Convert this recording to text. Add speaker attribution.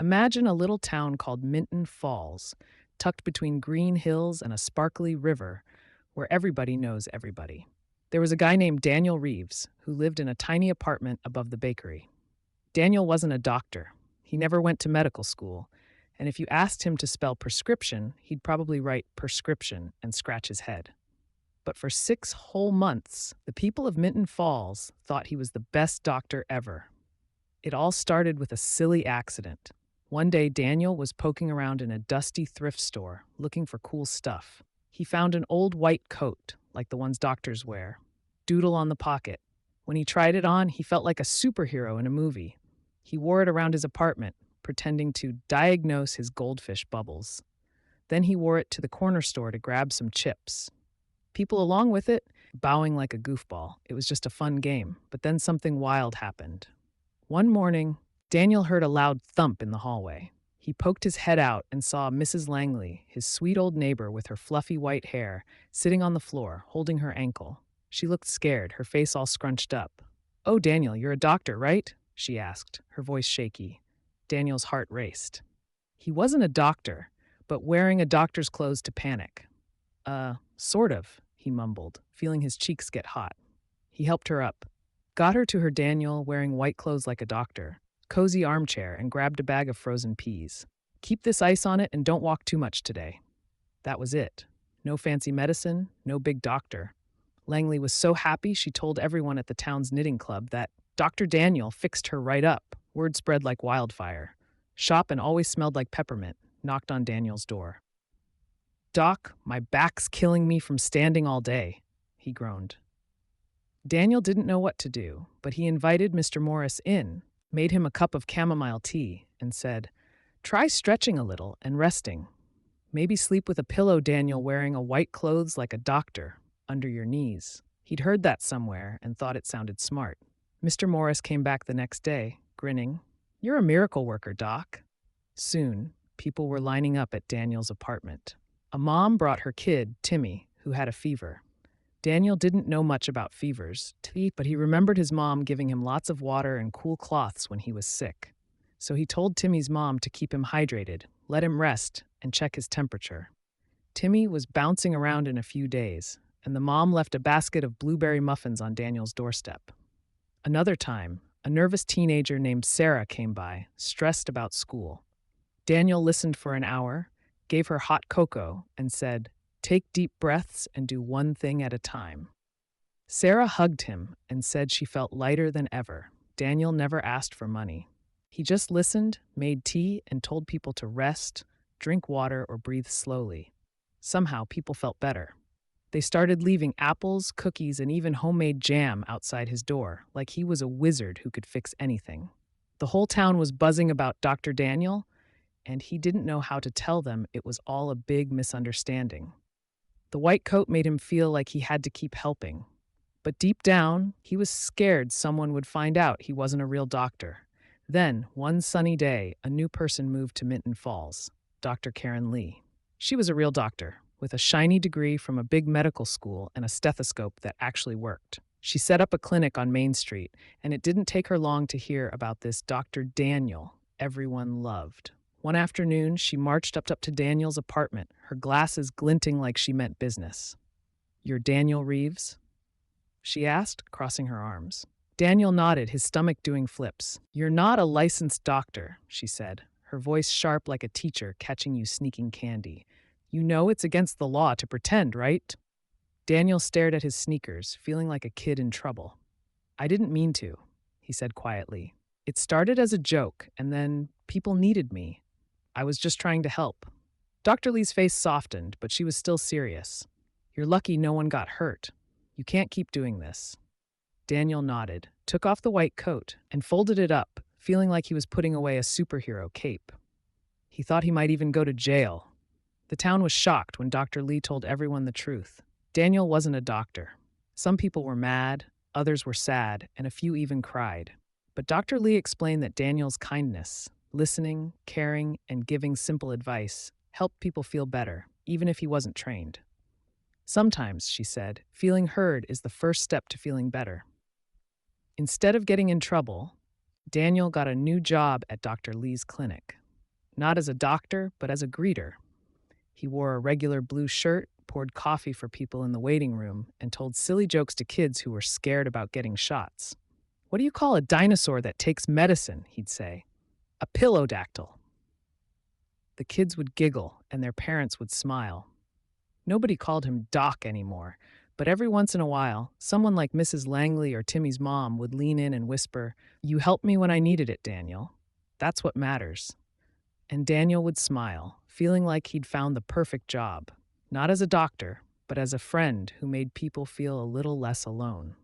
Speaker 1: Imagine a little town called Minton Falls, tucked between green hills and a sparkly river where everybody knows everybody. There was a guy named Daniel Reeves who lived in a tiny apartment above the bakery. Daniel wasn't a doctor. He never went to medical school, and if you asked him to spell prescription, he'd probably write prescription and scratch his head. But for 6 whole months, the people of Minton Falls thought he was the best doctor ever. It all started with a silly accident. One day, Daniel was poking around in a dusty thrift store looking for cool stuff. He found an old white coat, like the ones doctors wear, doodle on the pocket. When he tried it on, he felt like a superhero in a movie. He wore it around his apartment, pretending to diagnose his goldfish bubbles. Then he wore it to the corner store to grab some chips. People along with it, bowing like a goofball. It was just a fun game, but then something wild happened. One morning, Daniel heard a loud thump in the hallway. He poked his head out and saw Mrs. Langley, his sweet old neighbor with her fluffy white hair, sitting on the floor, holding her ankle. She looked scared, her face all scrunched up. "Oh, Daniel, you're a doctor, right?" she asked, her voice shaky. Daniel's heart raced. He wasn't a doctor, but wearing a doctor's clothes to panic. Sort of," he mumbled, feeling his cheeks get hot. He helped her up, got her to her Daniel, wearing white clothes like a doctor, cozy armchair, and grabbed a bag of frozen peas. "Keep this ice on it and don't walk too much today." That was it. No fancy medicine, no big doctor. Langley was so happy she told everyone at the town's knitting club that Dr. Daniel fixed her right up. Word spread like wildfire. Shop and always smelled like peppermint knocked on Daniel's door. "Doc, my back's killing me from standing all day," he groaned. Daniel didn't know what to do, but he invited Mr. Morris in, made him a cup of chamomile tea, and said, "Try stretching a little and resting. Maybe sleep with a pillow, Daniel, wearing a white clothes like a doctor, under your knees." He'd heard that somewhere and thought it sounded smart. Mr. Morris came back the next day, grinning. "You're a miracle worker, Doc." Soon, people were lining up at Daniel's apartment. A mom brought her kid, Timmy, who had a fever. Daniel didn't know much about fevers, but he remembered his mom giving him lots of water and cool cloths when he was sick. So he told Timmy's mom to keep him hydrated, let him rest, and check his temperature. Timmy was bouncing around in a few days, and the mom left a basket of blueberry muffins on Daniel's doorstep. Another time, a nervous teenager named Sarah came by, stressed about school. Daniel listened for an hour, gave her hot cocoa, and said, "Take deep breaths and do one thing at a time." Sarah hugged him and said she felt lighter than ever. Daniel never asked for money. He just listened, made tea, and told people to rest, drink water, or breathe slowly. Somehow, people felt better. They started leaving apples, cookies, and even homemade jam outside his door, like he was a wizard who could fix anything. The whole town was buzzing about Dr. Daniel, and he didn't know how to tell them it was all a big misunderstanding. The white coat made him feel like he had to keep helping. But deep down, he was scared someone would find out he wasn't a real doctor. Then, one sunny day, a new person moved to Minton Falls, Dr. Karen Lee. She was a real doctor, with a shiny degree from a big medical school and a stethoscope that actually worked. She set up a clinic on Main Street, and it didn't take her long to hear about this Dr. Daniel everyone loved. One afternoon, she marched up to Daniel's apartment, her glasses glinting like she meant business. "You're Daniel Reeves?" she asked, crossing her arms. Daniel nodded, his stomach doing flips. "You're not a licensed doctor," she said, her voice sharp like a teacher catching you sneaking candy. "You know it's against the law to pretend, right?" Daniel stared at his sneakers, feeling like a kid in trouble. "I didn't mean to," he said quietly. "It started as a joke, and then people needed me. I was just trying to help." Dr. Lee's face softened, but she was still serious. "You're lucky no one got hurt. You can't keep doing this." Daniel nodded, took off the white coat, and folded it up, feeling like he was putting away a superhero cape. He thought he might even go to jail. The town was shocked when Dr. Lee told everyone the truth. Daniel wasn't a doctor. Some people were mad, others were sad, and a few even cried. But Dr. Lee explained that Daniel's kindness, listening, caring, and giving simple advice helped people feel better, even if he wasn't trained. Sometimes, she said, feeling heard is the first step to feeling better. Instead of getting in trouble, Daniel got a new job at Dr. Lee's clinic. not as a doctor, but as a greeter. He wore a regular blue shirt, poured coffee for people in the waiting room, and told silly jokes to kids who were scared about getting shots. "What do you call a dinosaur that takes medicine?" he'd say. "A pillowdactyl." The kids would giggle, and their parents would smile. Nobody called him Doc anymore, but every once in a while, someone like Mrs. Langley or Timmy's mom would lean in and whisper, "You helped me when I needed it, Daniel. That's what matters." And Daniel would smile, feeling like he'd found the perfect job, not as a doctor, but as a friend who made people feel a little less alone.